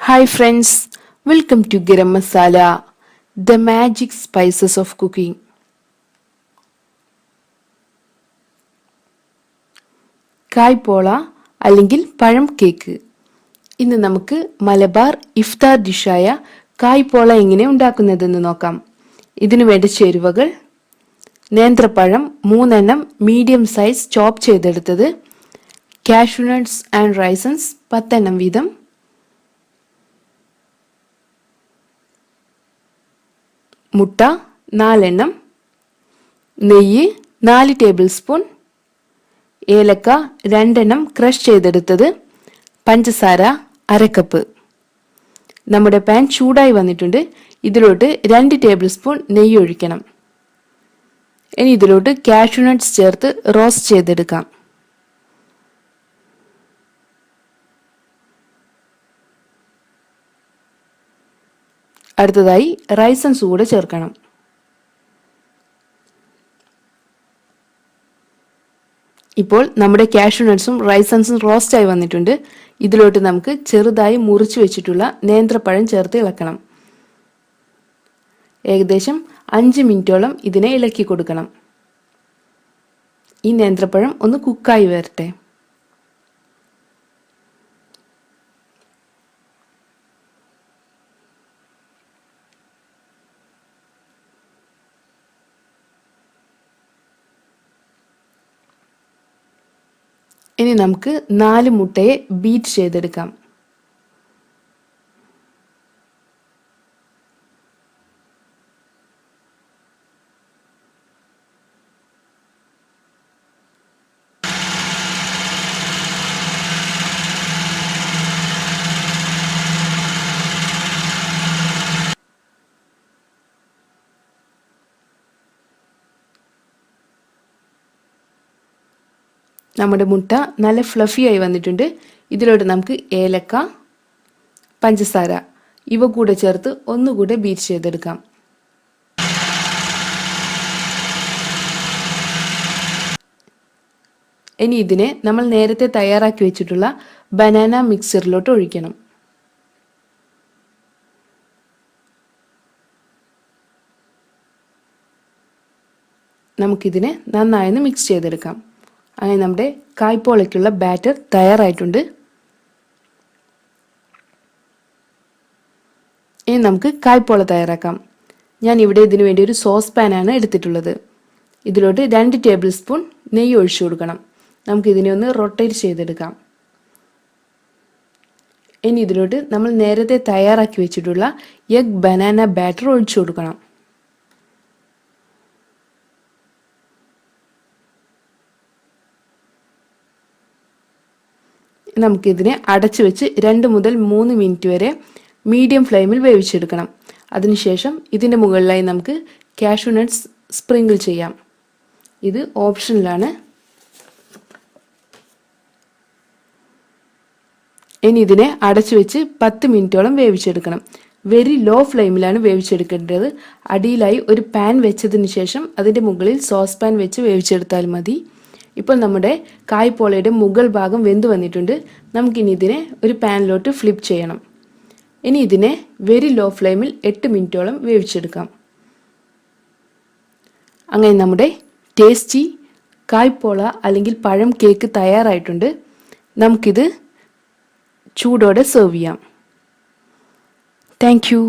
Hi friends, welcome to Garam Masala, the magic spices of cooking. കായ്പോള അല്ലെങ്കിൽ പഴം cake. ഇന്ന് നമുക്ക് മലബാർ ഇഫ്താർ ഡിഷായ കായ്പോള എങ്ങനെ ഉണ്ടാക്കുന്നതെന്ന് നോക്കാം. ഇതിനു വേണ്ട ചേരുവകൾ: നേന്ത്രപ്പഴം 3 എണ്ണം മീഡിയം സൈസ് ചോപ്പ് ചെയ്തെടുത്തത്, കാഷ്യൂ നട്ട്സ് ആൻഡ് റൈസൻസ് 10 എണ്ണം വീതം, മുട്ട 4 എണ്ണം, നെയ്യ് 4 ടേബിൾ സ്പൂൺ, ഏലക്ക 2 എണ്ണം ക്രഷ് ചെയ്തെടുത്തത്, പഞ്ചസാര 1/2 കപ്പ്. നമ്മുടെ പാൻ ചൂടായി വന്നിട്ടുണ്ട്. ഇതിലോട്ട് 2 ടേബിൾ സ്പൂൺ നെയ്യ് ഒഴിക്കണം. ഇനി ഇതിലോട്ട് കാഷ്യൂ നട്ട്സ് ചേർത്ത് റോസ്റ്റ് ചെയ്തെടുക്കാം. അടുത്തതായി റൈസൻസ് കൂടെ ചേർക്കണം. ഇപ്പോൾ നമ്മുടെ കാഷ്യൂ നട്ട്സും റൈസൻസും റോസ്റ്റ് ആയി വന്നിട്ടുണ്ട്. ഇതിലോട്ട് നമുക്ക് ചെറുതായി മുറിച്ചു വെച്ചിട്ടുള്ള നേന്ത്രപ്പഴം ചേർത്ത് ഇളക്കണം. ഏകദേശം 5 മിനിറ്റോളം ഇതിനെ ഇളക്കി കൊടുക്കണം. ഈ നേന്ത്രപ്പഴം ഒന്ന് കുക്കായി വരട്ടെ. ഇനി നമുക്ക് 4 മുട്ടയെ ബീറ്റ് ചെയ്തെടുക്കാം. നമ്മുടെ മുട്ട നല്ല ഫ്ലഫി ആയി വന്നിട്ടുണ്ട്. ഇതിലോട്ട് നമുക്ക് ഏലക്ക, പഞ്ചസാര ഇവ കൂടെ ചേർത്ത് ഒന്നുകൂടെ ബീറ്റ് ചെയ്തെടുക്കാം. ഇനി ഇതിനെ നമ്മൾ നേരത്തെ തയ്യാറാക്കി വെച്ചിട്ടുള്ള ബനാന മിക്സറിലോട്ട് ഒഴിക്കണം. നമുക്കിതിനെ നന്നായി മിക്സ് ചെയ്തെടുക്കാം. അങ്ങനെ നമ്മുടെ കായ്പോളയ്ക്കുള്ള ബാറ്റർ തയ്യാറായിട്ടുണ്ട്. ഇനി നമുക്ക് കായ്പോള തയ്യാറാക്കാം. ഞാൻ ഇവിടെ ഇതിനു വേണ്ടി ഒരു സോസ് പാനാണ് എടുത്തിട്ടുള്ളത്. ഇതിലോട്ട് 2 ടേബിൾ സ്പൂൺ നെയ്യ് ഒഴിച്ചു കൊടുക്കണം. നമുക്കിതിനെ ഒന്ന് റൊട്ടേറ്റ് ചെയ്തെടുക്കാം. ഇനി ഇതിലോട്ട് നമ്മൾ നേരത്തെ തയ്യാറാക്കി വെച്ചിട്ടുള്ള എഗ് ബനാന ബാറ്റർ ഒഴിച്ചു കൊടുക്കണം. നമുക്കിതിനെ അടച്ചു വെച്ച് 2 മുതൽ 3 മിനിറ്റ് വരെ മീഡിയം ഫ്ലെയിമിൽ വേവിച്ചെടുക്കണം. അതിനുശേഷം ഇതിൻ്റെ മുകളിലായി നമുക്ക് കാഷ്യൂ നട്ട്സ് സ്പ്രിങ്കിൾ ചെയ്യാം. ഇത് ഓപ്ഷനിലാണ്. ഇനി ഇതിനെ അടച്ചു വെച്ച് 10 മിനിറ്റോളം വേവിച്ചെടുക്കണം. വെരി ലോ ഫ്ലെയിമിലാണ് വേവിച്ചെടുക്കേണ്ടത്. അടിയിലായി ഒരു പാൻ വെച്ചതിന് ശേഷം അതിൻ്റെ മുകളിൽ സോസ് പാൻ വെച്ച് വേവിച്ചെടുത്താൽ മതി. ഇപ്പോൾ നമ്മുടെ കായ്പോളയുടെ മുകൾ ഭാഗം വെന്ത് വന്നിട്ടുണ്ട്. നമുക്കിനി ഇതിനെ ഒരു പാനിലോട്ട് ഫ്ലിപ്പ് ചെയ്യണം. ഇനി ഇതിനെ വെരി ലോ ഫ്ലെയിമിൽ 8 മിനിറ്റോളം വേവിച്ചെടുക്കാം. അങ്ങനെ നമ്മുടെ ടേസ്റ്റി കായ്പോള അല്ലെങ്കിൽ പഴം കേക്ക് തയ്യാറായിട്ടുണ്ട്. നമുക്കിത് ചൂടോടെ സെർവ് ചെയ്യാം. Thank you.